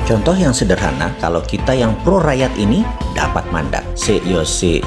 Contoh yang sederhana, kalau kita yang pro rakyat ini dapat mandat.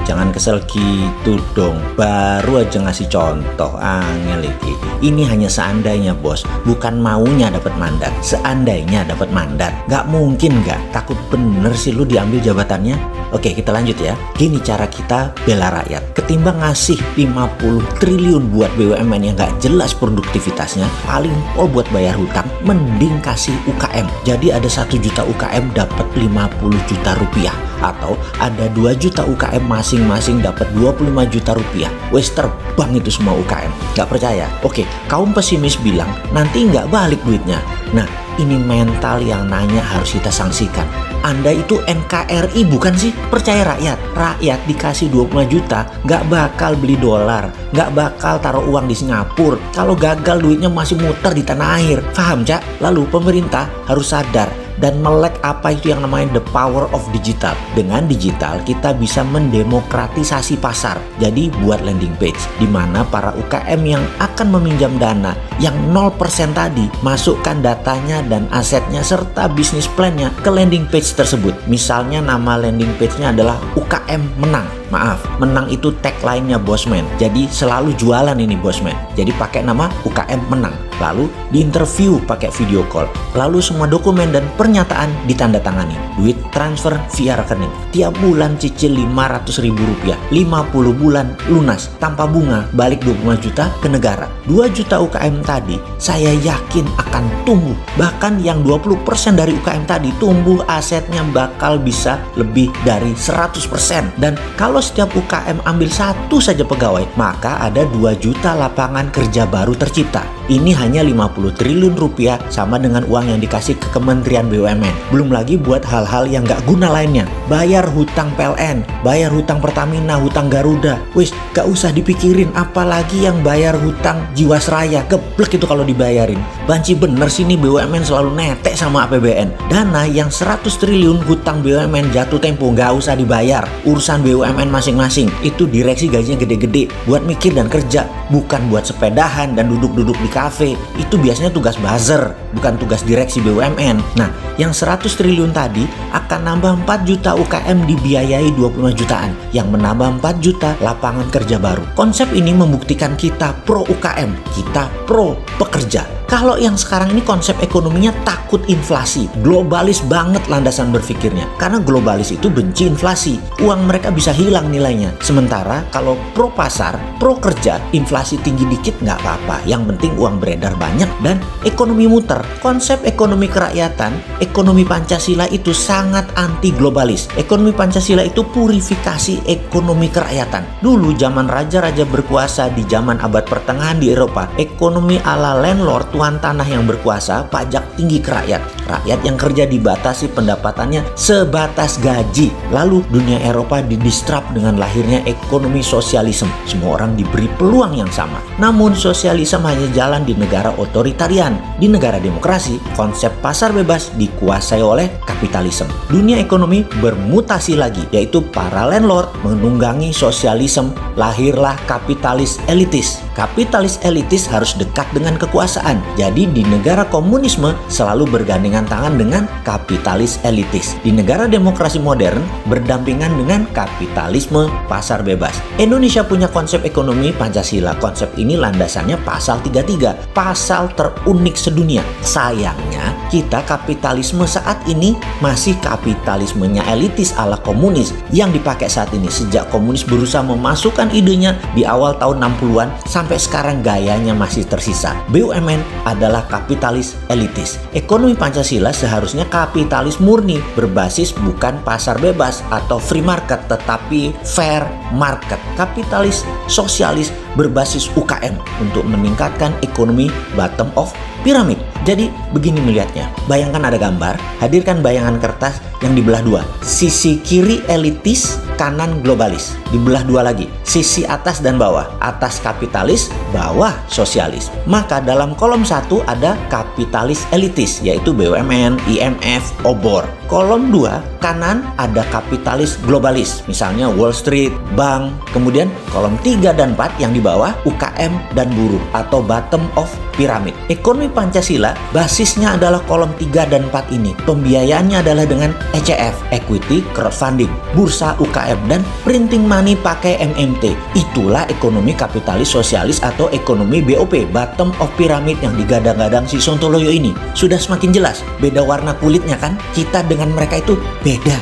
Jangan kesel gitu dong. Baru aja ngasih contoh, angel iki. Ini hanya seandainya bos, bukan maunya dapat mandat. Seandainya dapat mandat, nggak mungkin nggak. Takut bener sih lu diambil jabatannya. Oke, kita lanjut ya. Gini cara kita bela rakyat. Ketimbang ngasih 50 triliun buat BUMN yang nggak jelas produktivitasnya, paling pol buat bayar hutang, mending kasih UKM. Jadi ada 1 juta UKM dapat 50 juta rupiah. Atau ada 2 juta UKM masing-masing dapat 25 juta rupiah. Wes terbang itu semua UKM. Gak percaya? Oke, kaum pesimis bilang nanti nggak balik duitnya. Nah, ini mental yang nanya harus kita sanksikan. Anda itu NKRI bukan sih? Percaya rakyat. Rakyat dikasih 25 juta nggak bakal beli dolar, nggak bakal taruh uang di Singapura. Kalau gagal duitnya masih muter di tanah air. Paham, Cak? Lalu pemerintah harus sadar dan melek apa itu yang namanya the power of digital. Dengan digital kita bisa mendemokratisasi pasar. Jadi buat landing page di mana para UKM yang akan meminjam dana yang 0% tadi masukkan datanya dan asetnya serta bisnis plannya ke landing page tersebut. Misalnya nama landing page-nya adalah UKM Menang. Maaf, Menang itu tagline-nya Bosman. Jadi selalu jualan ini Bosman. Jadi pakai nama UKM Menang. Lalu diinterview pakai video call. Lalu semua dokumen dan pernyataan ditandatangani. Duit transfer via rekening. Tiap bulan cicil 500 ribu rupiah. 50 bulan lunas tanpa bunga, balik 25 juta ke negara. 2 juta UKM tadi saya yakin akan tumbuh. Bahkan yang 20% dari UKM tadi tumbuh asetnya bakal bisa lebih dari 100%. Dan kalau setiap UKM ambil 1 saja pegawai, maka ada 2 juta lapangan kerja baru tercipta. Ini hanya 50 triliun rupiah sama dengan uang yang dikasih ke Kementerian BUMN. Belum lagi buat hal-hal yang gak guna lainnya. Bayar hutang PLN, bayar hutang Pertamina, hutang Garuda. Wis, gak usah dipikirin. Apalagi yang bayar hutang Jiwasraya. Geblek itu kalau dibayarin. Banci bener sih nih BUMN selalu netek sama APBN. Dana yang 100 triliun hutang BUMN jatuh tempo gak usah dibayar. Urusan BUMN masing-masing. Itu direksi gajinya gede-gede. Buat mikir dan kerja. Bukan buat sepedahan dan duduk-duduk di kafe. Itu biasanya tugas buzzer, bukan tugas direksi BUMN. Nah, yang 100 triliun tadi akan nambah 4 juta UKM dibiayai 25 jutaan, yang menambah 4 juta lapangan kerja baru. Konsep ini membuktikan kita pro UKM, kita pro pekerja. Kalau yang sekarang ini konsep ekonominya takut inflasi, globalis banget landasan berpikirnya. Karena globalis itu benci inflasi, uang mereka bisa hilang nilainya. Sementara kalau pro pasar, pro kerja, inflasi tinggi dikit nggak apa-apa. Yang penting uang beredar banyak dan ekonomi muter. Konsep ekonomi kerakyatan, ekonomi Pancasila itu sangat anti globalis. Ekonomi Pancasila itu purifikasi ekonomi kerakyatan. Dulu zaman raja-raja berkuasa di zaman abad pertengahan di Eropa, ekonomi ala landlord, tuan tanah yang berkuasa, pajak tinggi ke rakyat. Rakyat yang kerja dibatasi pendapatannya sebatas gaji. Lalu dunia Eropa didistrap dengan lahirnya ekonomi sosialisme. Semua orang diberi peluang yang sama. Namun sosialisme hanya jalan di negara otoritarian. Di negara demokrasi, konsep pasar bebas dikuasai oleh kapitalisme. Dunia ekonomi bermutasi lagi, yaitu para landlord menunggangi sosialisme. Lahirlah kapitalis elitis. Kapitalis elitis harus dekat dengan kekuasaan. Jadi di negara komunisme selalu bergandengan tangan dengan kapitalis elitis. Di negara demokrasi modern berdampingan dengan kapitalisme pasar bebas. Indonesia punya konsep ekonomi Pancasila. Konsep ini landasannya pasal 33, pasal terunik sedunia. Sayangnya kita kapitalisme saat ini masih kapitalismenya elitis ala komunis yang dipakai saat ini. Sejak komunis berusaha memasukkan idenya di awal tahun 60-an sampai sekarang gayanya masih tersisa. BUMN adalah kapitalis elitis. Ekonomi Pancasila seharusnya kapitalis murni, berbasis bukan pasar bebas atau free market, tetapi fair market. Kapitalis sosialis berbasis UKM untuk meningkatkan ekonomi bottom of piramid. Jadi begini melihatnya. Bayangkan ada gambar, hadirkan bayangan kertas yang dibelah dua. Sisi kiri elitis, kanan globalis. Dibelah dua lagi. Sisi atas dan bawah. Atas kapitalis, bawah sosialis. Maka dalam kolom 1 ada kapitalis elitis, yaitu BUMN, IMF, OBOR. Kolom 2, kanan ada kapitalis globalis, misalnya Wall Street, bank. Kemudian kolom 3 dan 4 yang di bawah UKM dan buruh atau bottom of pyramid. Ekonomi Pancasila basisnya adalah kolom 3 dan 4 ini. Pembiayaannya adalah dengan ECF, equity crowdfunding, bursa UKM, dan printing money pakai MMT. Itulah ekonomi kapitalis sosialis atau ekonomi BOP, bottom of pyramid, yang digadang-gadang si Sontoloyo ini. Sudah semakin jelas beda warna kulitnya kan? Kita dengan mereka itu beda.